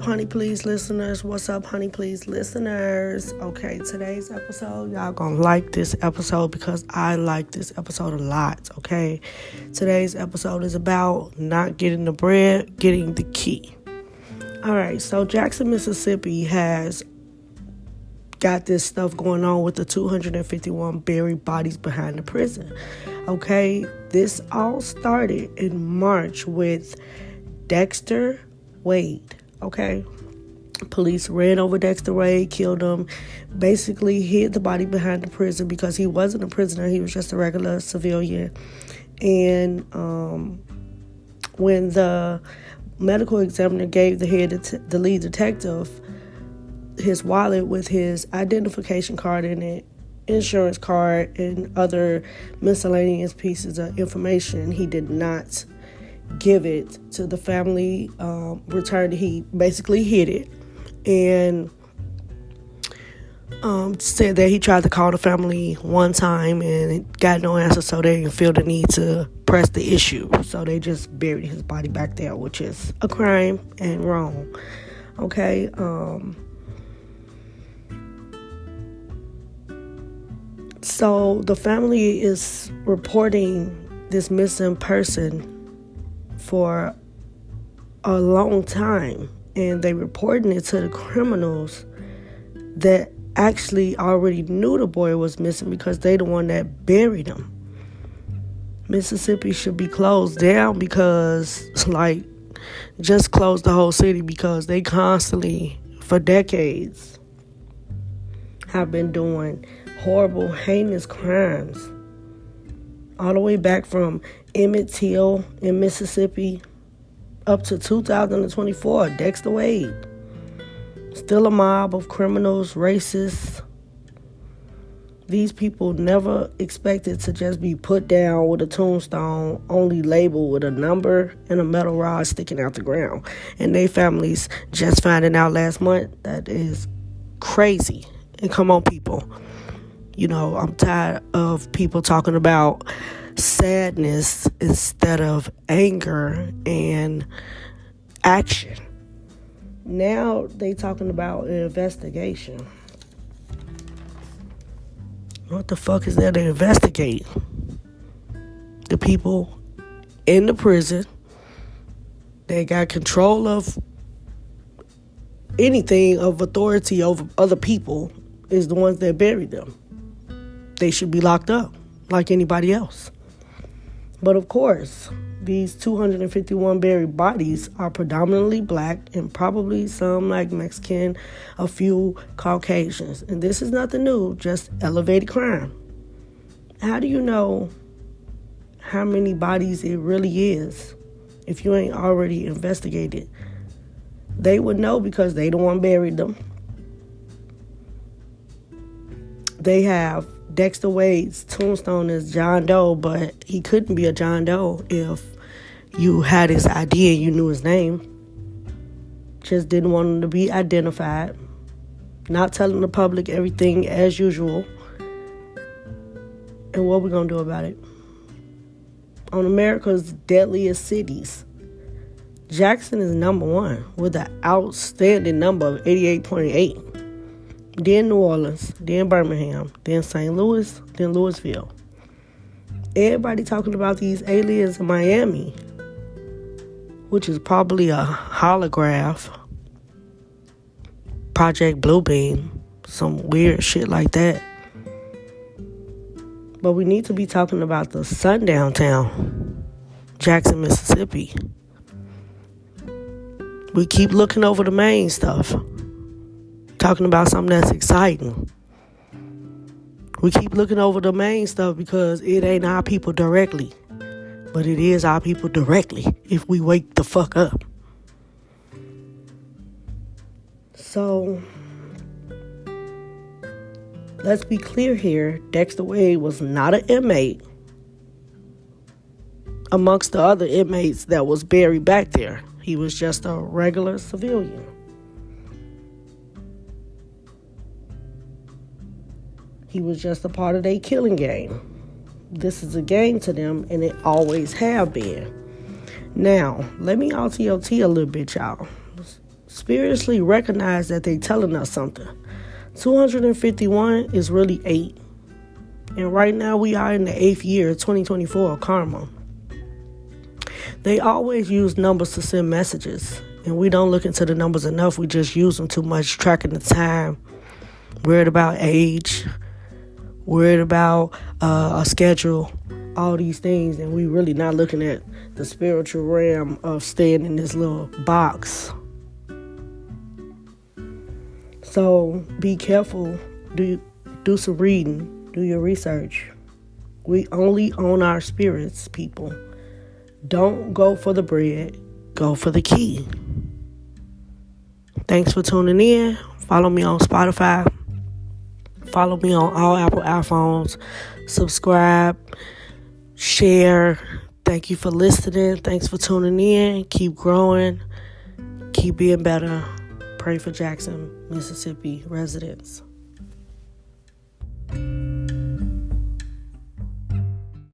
Honey Please listeners? What's up, Honey Please listeners? Okay, today's episode, y'all gonna like this episode because I like this episode a lot, okay? Today's episode is about not getting the bread, getting the key. Alright, so Jackson, Mississippi has got this stuff going on with the 251 buried bodies behind the prison. Okay, this all started in March with Dexter Wade. Okay, police ran over Dexter Wade, killed him, basically hid the body behind the prison because he wasn't a prisoner, he was just a regular civilian. And when the medical examiner gave the lead detective his wallet with his identification card in it, insurance card, and other miscellaneous pieces of information, he did not give it to the family. He basically hid it and said that he tried to call the family one time and got no answer, so they didn't feel the need to press the issue, so they just buried his body back there, which is a crime and wrong. Okay. So the family is reporting this missing person for a long time, and they reporting it to the criminals that actually already knew the boy was missing because they the one that buried him. Mississippi should be closed down because, just close the whole city because they constantly, for decades, have been doing horrible, heinous crimes. All the way back from Emmett Till in Mississippi up to 2024, Dexter Wade. Still a mob of criminals, racists. These people never expected to just be put down with a tombstone, only labeled with a number and a metal rod sticking out the ground. And their families just finding out last month. That is crazy. And come on, people. I'm tired of people talking about sadness instead of anger and action. Now they talking about an investigation. What the fuck is there to investigate? The people in the prison, they got control of anything of authority over other people, is the ones that buried them. They should be locked up like anybody else. But of course, these 251 buried bodies are predominantly black and probably some like Mexican, a few Caucasians. And this is nothing new, just elevated crime. How do you know how many bodies it really is if you ain't already investigated? They would know because they the one buried them. They have Dexter Wade's tombstone is John Doe, but he couldn't be a John Doe if you had his ID and you knew his name. Just didn't want him to be identified. Not telling the public everything as usual. And what we gonna do about it? On America's deadliest cities, Jackson is number one with an outstanding number of 88.8. Then New Orleans, then Birmingham, then St. Louis, then Louisville. Everybody talking about these aliens in Miami, which is probably a holograph, Project Bluebeam, some weird shit like that. But we need to be talking about the sundown town, Jackson, Mississippi. We keep looking over the main stuff, talking about something that's exciting. We keep looking over the main stuff because it ain't our people directly. But it is our people directly if we wake the fuck up. So, let's be clear here. Dexter Wade was not an inmate amongst the other inmates that was buried back there. He was just a regular civilian. He was just a part of their killing game. This is a game to them, and it always have been. Now, let me alter your tea a little bit, y'all. spiritually recognize that they telling us something. 251 is really 8. And right now we are in the 8th year, 2024, of karma. They always use numbers to send messages. And we don't look into the numbers enough. We just use them too much, tracking the time, worried about age, worried about a schedule, all these things. And we really not looking at the spiritual realm of staying in this little box. So be careful. Do some reading. Do your research. We only own our spirits, people. Don't go for the bread. Go for the key. Thanks for tuning in. Follow me on Spotify. Follow me on all Apple iPhones. Subscribe. Share. Thank you for listening. Thanks for tuning in. Keep growing. Keep being better. Pray for Jackson, Mississippi residents.